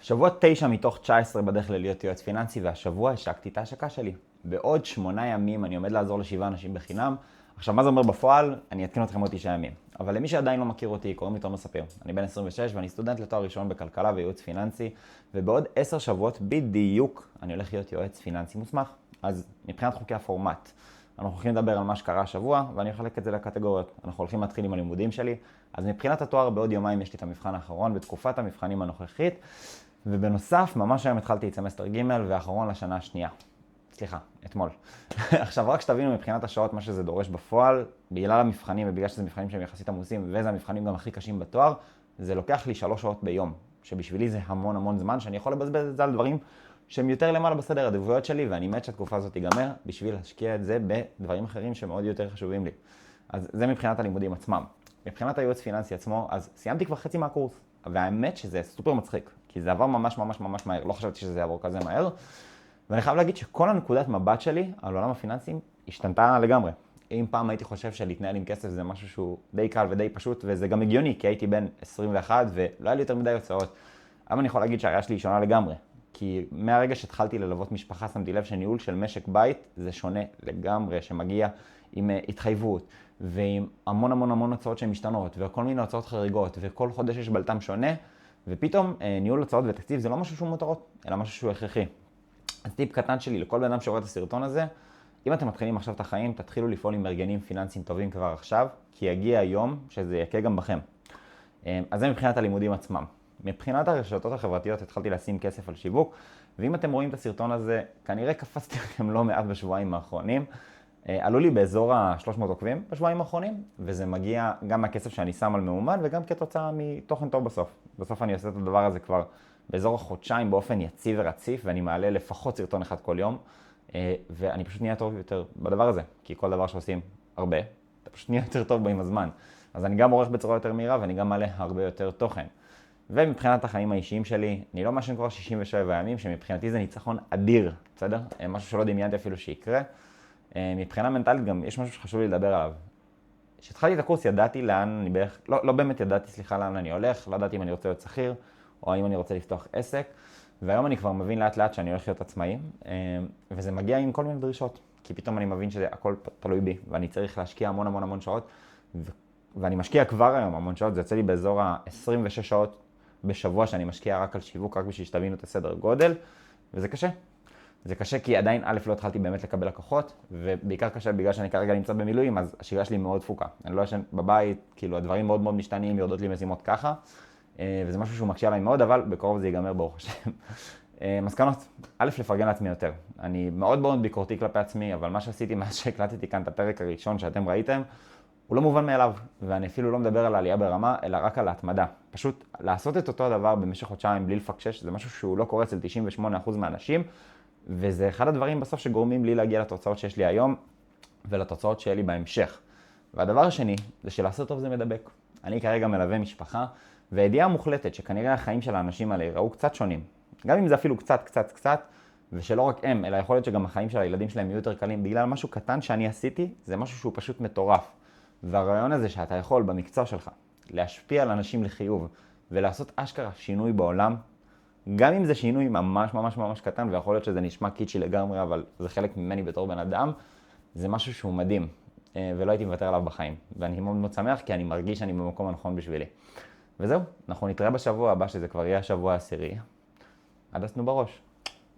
שבוע 9 מתוך 19 בדרך ללהיות יועץ פיננסי, והשבוע השקתי את ההשקה שלי. בעוד 8 ימים אני עומד לעזור ל7 אנשים בחינם. עכשיו, מה זה אומר בפועל? אני אתקן אתכם עוד 9 ימים. אבל למי שעדיין לא מכיר אותי, קוראים לי תומר ספיר. אני בן 26 ואני סטודנט לתואר ראשון בכלכלה וייעוץ פיננסי, ובעוד 10 שבועות בדיוק אני הולך להיות יועץ פיננסי מוסמך. אז מבחינת חוקי הפורמט, אנחנו הולכים לדבר על מה שקרה השבוע, ואני אחלק את זה לקטגוריות. אנחנו הולכים להתחיל עם הלימודים שלי. אז מבחינת התואר, בעוד יומיים יש לי את המבחן האחרון בתקופת המבחנים הנוכחית. ובנוסף, ממש היום התחלתי את סמסטר ג' והאחרון לשנה השנייה. סליחה, אתמול. עכשיו, רק שתבינו מבחינת השעות מה שזה דורש בפועל, בגלל המבחנים ובגלל שזה מבחנים שהם יחסית עמוסים, וזה המבחנים גם הכי קשים בתואר, זה לוקח לי 3 שעות ביום, שבשבילי זה המון המון זמן, שאני יכול לבזבז את זה על דברים שהם יותר למעלה בסדר העדיפויות שלי, ואני מת שהתקופה הזאת תיגמר בשביל להשקיע את זה בדברים אחרים שמאוד יותר חשובים לי. אז זה מבחינת הלימודים עצמם. מבחינת הייעוץ פיננסי עצמו, אז סיימתי כבר חצי מהקורס, והאמת שזה סופר מצחיק, כי זה עבר ממש ממש ממש מהר, לא חשבתי שזה יעבור כזה מהר, ואני חייב להגיד שכל הנקודת מבט שלי על עולם הפיננסים השתנתה לגמרי. אם פעם הייתי חושב שלהתנהל עם כסף זה משהו שהוא די קל ודי פשוט, וזה גם הגיוני, כי הייתי בן 21 ולא היה לי יותר מדי הוצאות. אבל אני יכול להגיד שהראייה שלי היא שונה לגמרי, כי מהרגע שהתחלתי ללוות משפחה שמתי לב שניהול של משק בית זה שונה לגמרי, שמגיע עם התחייבות ועם המון המון המון הוצאות שהן משתנות, וכל מיני הוצאות חריגות, וכל חודש יש בלטם שונה, ופתאום ניהול הוצאות ותקציב זה לא משהו שהוא מותרות, אלא משהו שהוא הכרחי. אז טיפ קטן שלי לכל בן אדם שרואה את הסרטון הזה, אם אתם מתחילים עכשיו את החיים, תתחילו לפעול עם ארגנים פיננסיים טובים כבר עכשיו, כי יגיע היום שזה יקה גם בכם. אז זה מבחינת הלימודים עצמם. מבחינת הרשתות החברתיות התחלתי לשים כסף על שיווק, ואם אתם רואים את הסרטון הזה, כנראה קפצתי לכם לא מעט בשבועיים האחרונים. עלו לי באזור ה-300 עוקבים בשבועיים האחרונים, וזה מגיע גם מהכסף שאני שם על מאומן, וגם כתוצאה מתוכן טוב בסוף. בסוף אני עושה את הדבר הזה כבר באזור החודשיים באופן יציב ורציף, ואני מעלה לפחות סרטון אחד כל יום, ואני פשוט נהיה טוב יותר בדבר הזה, כי כל דבר שעושים הרבה, אתה פשוט נהיה יותר טוב בו עם הזמן. אז אני גם עורך בצורה יותר מהירה, ואני גם מעלה הרבה יותר תוכן. ומבחינת החיים האישיים שלי, אני לא משהו כבר 67 ימים, שמבחינתי זה ניצחון אדיר, בסדר? משהו שלא דמיינתי אפילו שיקרה. מבחינה מנטלית גם יש משהו שחשוב לי לדבר עליו. כשהתחלתי את הקורס ידעתי לאן אני בערך, לא באמת ידעתי, סליחה, לאן אני הולך, לא ידעתי אם אני רוצה להיות שכיר, או אם אני רוצה לפתוח עסק, והיום אני כבר מבין לאט לאט שאני הולך להיות עצמאי, וזה מגיע עם כל מיני דרישות, כי פתאום אני מבין שזה הכל תלוי בי, ואני צריך להשקיע המון המון המון שעות, ואני משקיע כבר היום המון שעות, זה יוצא לי באזור ה-26 שעות בשבוע שאני משקיע רק על שיווק, רק בשביל שתבינו את הסדר גודל, וזה קשה. זה קשה כי עדיין א' לא התחלתי באמת לקבל לקוחות, ובעיקר קשה בגלל שאני כרגע נמצא במילואים, אז השגרה שלי מאוד דפוקה. אני לא ישן בבית, כאילו הדברים מאוד מאוד משתנים, יורדות לי משימות ככה, וזה משהו שהוא מקשה עליי מאוד, אבל בקרוב זה ייגמר ברוך השם. מסקנות, א' לפרגן לעצמי יותר. אני מאוד מאוד ביקורתי כלפי עצמי, אבל מה שעשיתי מאז שהקלטתי כאן את הפרק הראשון שאתם ראיתם, הוא לא מובן מאליו, ואני אפילו לא מדבר על העלייה ברמה, אלא רק על ההתמדה. פשוט לעשות את אותו הדבר במשך חודשיים בלי לפקשש, זה משהו שהוא לא קורה אצל 98% מהאנשים, וזה אחד הדברים בסוף שגורמים לי להגיע לתוצאות שיש לי היום, ולתוצאות שיהיה לי בהמשך. והדבר השני, זה שלעשות טוב זה מדבק. אני כרגע מלווה משפחה, והידיעה מוחלטת שכנראה החיים של האנשים האלה יראו קצת שונים. גם אם זה אפילו קצת, ושלא רק הם, אלא יכול להיות שגם החיים של הילדים שלהם יהיו יותר קלים, בגלל משהו קטן שאני עשיתי, זה משהו שהוא פשוט מטורף. והרעיון הזה שאתה יכול במקצוע שלך להשפיע על אנשים לחיוב, ולעשות אשכרה שינוי בעולם, גם אם זה שינוי ממש ממש ממש קטן, ויכול להיות שזה נשמע קיצ'י לגמרי, אבל זה חלק ממני בתור בן אדם, זה משהו שהוא מדהים, ולא הייתי מוותר עליו בחיים. ואני מאוד מאוד שמח, כי אני מרגיש שאני במקום הנכון בשבילי. וזהו, אנחנו נתראה בשבוע הבא, שזה כבר יהיה השבוע העשירי. עד אז תנו בראש.